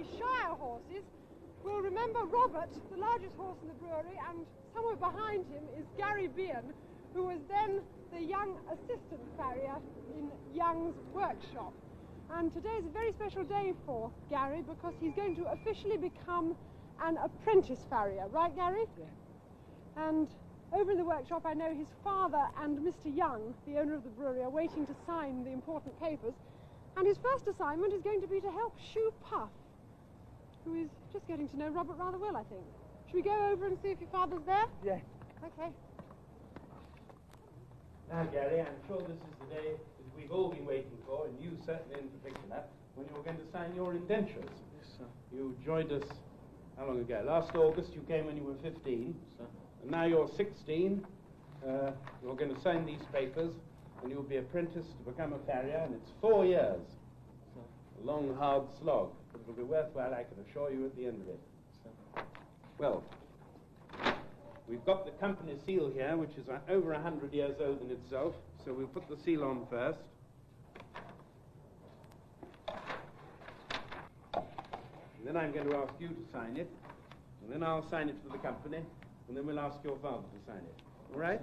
his Shire horses will remember Robert, the largest horse in the brewery, and somewhere behind him is Gary Bean, who was then the young assistant farrier in Young's workshop. And today is a very special day for Gary because he's going to officially become an apprentice farrier. Right, Gary? Yeah. And over in the workshop, I know his father and Mr. Young, the owner of the brewery, are waiting to sign the important papers. And his first assignment is going to be to help shoe Puff, who is just getting to know Robert rather well, I think. Should we go over and see if your father's there? Yeah. Okay. Now, Gary, I'm sure this is the day that we've all been waiting for, and you certainly in particular, when you were going to sign your indentures. Yes, sir. You joined us, how long ago? Last August. You came when you were 15. Sir. And now you're 16. You're going to sign these papers, and you'll be apprenticed to become a farrier, and it's 4 years. Sir. A long, hard slog, but it'll be worthwhile, I can assure you, at the end of it. Sir. Well, we've got the company seal here, which is over 100 years old in itself, so we'll put the seal on first. And then I'm going to ask you to sign it, and then I'll sign it for the company, and then we'll ask your father to sign it. All right?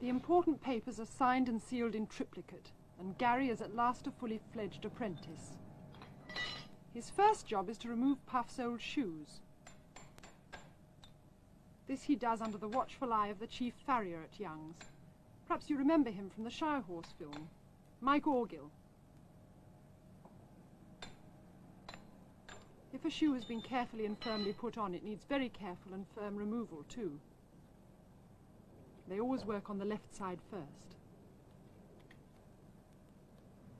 The important papers are signed and sealed in triplicate, and Gary is at last a fully fledged apprentice. His first job is to remove Puff's old shoes. This he does under the watchful eye of the chief farrier at Young's. Perhaps you remember him from the Shire Horse film, Mike Orgill. If a shoe has been carefully and firmly put on, it needs very careful and firm removal too. They always work on the left side first.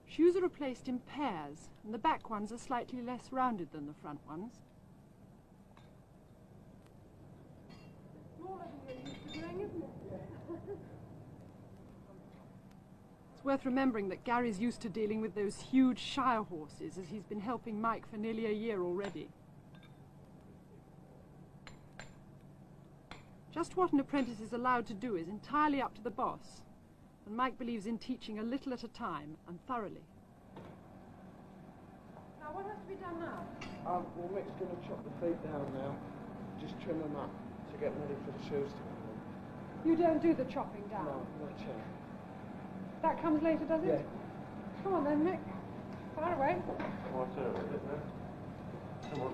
Shoes are replaced in pairs, and the back ones are slightly less rounded than the front ones. Smaller than you're used to doing, isn't it? It's worth remembering that Gary's used to dealing with those huge Shire horses, as he's been helping Mike for nearly a year already. Just what an apprentice is allowed to do is entirely up to the boss, and Mike believes in teaching a little at a time and thoroughly. Now, what has to be done now? Well, Mick's going to chop the feet down now, just trim them up to get ready for the shoes to come on. You don't do the chopping down? No, not yet. That comes later, does it? Yeah. Come on then, Mick. Far away. What's over, isn't it? Come on.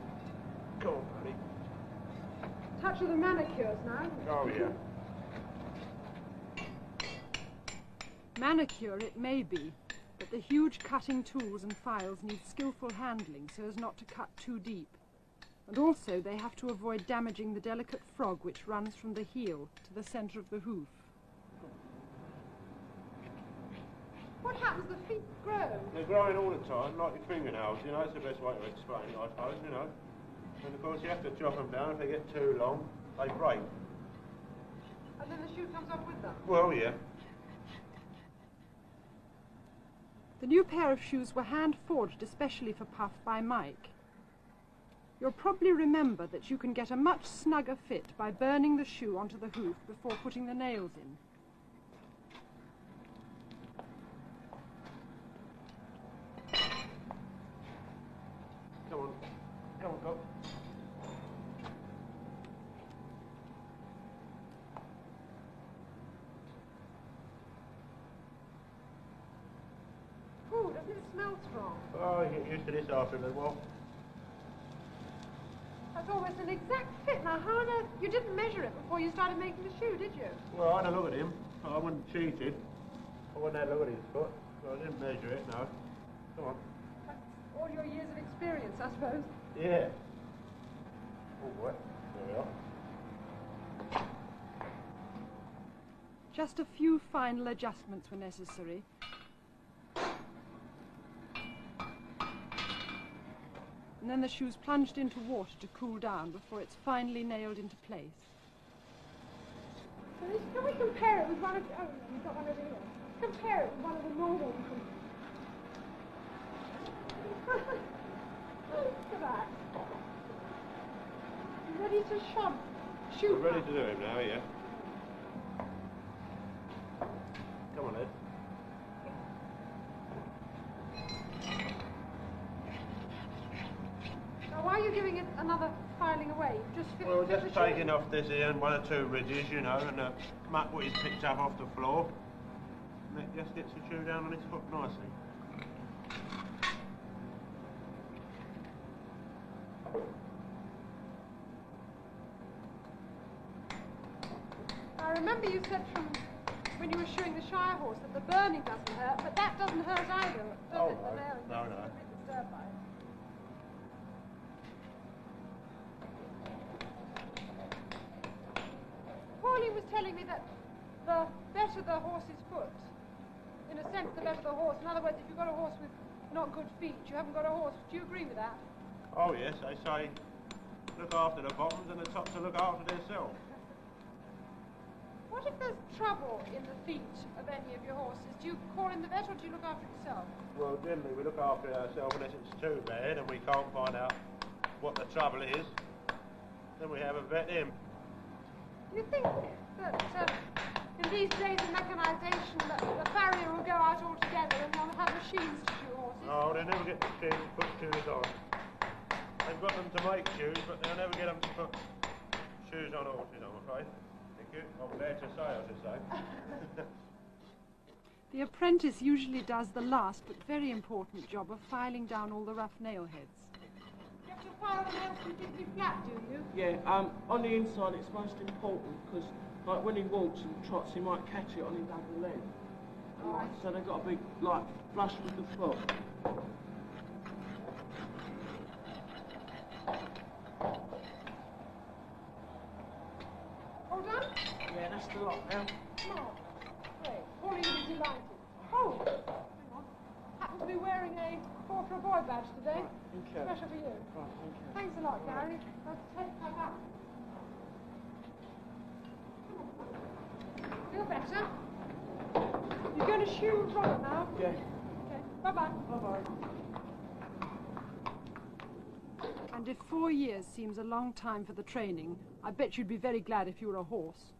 Go on, buddy. Touch of the manicures now. Oh, yeah. Manicure it may be, but the huge cutting tools and files need skillful handling so as not to cut too deep. And also they have to avoid damaging the delicate frog which runs from the heel to the centre of the hoof. What happens? The feet grow? They're growing all the time, like your fingernails, you know, it's the best way to explain it, I suppose, you know. And of course you have to chop them down, if they get too long, they break. And then the shoe comes off with them? Well, yeah. The new pair of shoes were hand-forged especially for Puff by Mike. You'll probably remember that you can get a much snugger fit by burning the shoe onto the hoof before putting the nails in. Come on. Come on, go. Ooh, doesn't it smell strong? Oh, you get used to this after a little while. That's almost an exact fit. Now, how on earth... You didn't measure it before you started making the shoe, did you? Well, I had a look at him. I wasn't cheated. I wouldn't have a look at his foot. So I didn't measure it, no. Come on. That's all your years of experience, I suppose. Yeah. Oh, boy. There we are. Just a few final adjustments were necessary. And then the shoe's plunged into water to cool down before it's finally nailed into place. So can we compare it with one of... Oh, you've got one over here. Compare it with one of the normal ones. Look at that. Ready to shoot. We're ready to do him now, yeah. Come on, Ed. you giving it another filing away? Just Well, just taking off this here and one or two ridges, you know, and the muck what he's picked up off the floor. And it just gets the shoe down on its foot nicely. I remember you said from when you were shoeing the Shire horse that the burning doesn't hurt, but that doesn't hurt either, does it? The nail no. It's a bit disturbed by it. Pauline was telling me that the better the horse's foot, in a sense the better the horse. In other words, if you've got a horse with not good feet, you haven't got a horse. Do you agree with that? Oh yes, they say look after the bottoms and the tops to look after themselves. What if there's trouble in the feet of any of your horses? Do you call in the vet or do you look after it yourself? Well, generally we look after it ourselves unless it's too bad and we can't find out what the trouble is. Then we have a vet in. Do you think that in these days of mechanisation that the farrier will go out altogether and they'll have machines to shoe horses? No, they never get the machines to put shoes on. They've got them to make shoes, but they'll never get them to put shoes on horses, I'm afraid. Thank you. I'm glad to say, I should say. The apprentice usually does the last but very important job of filing down all the rough nail heads. You have to file the nails completely flat, do you? Yeah, on the inside it's most important because like when he walks and trots he might catch it on his other leg. Right. So they've got to be like flush with the foot. All done? Yeah, that's the lot now. No. Great. Pauline will be delighted. Oh! Hang on. Happen to be wearing a 4 for a Boy badge today. Thank you. Special for you. Right, thank you. Thanks a lot, Gary. Let's take her back. Feel better? You're going to shoe Robert now? Yeah. Okay. Bye-bye. Bye-bye. And if 4 years seems a long time for the training, I bet you'd be very glad if you were a horse.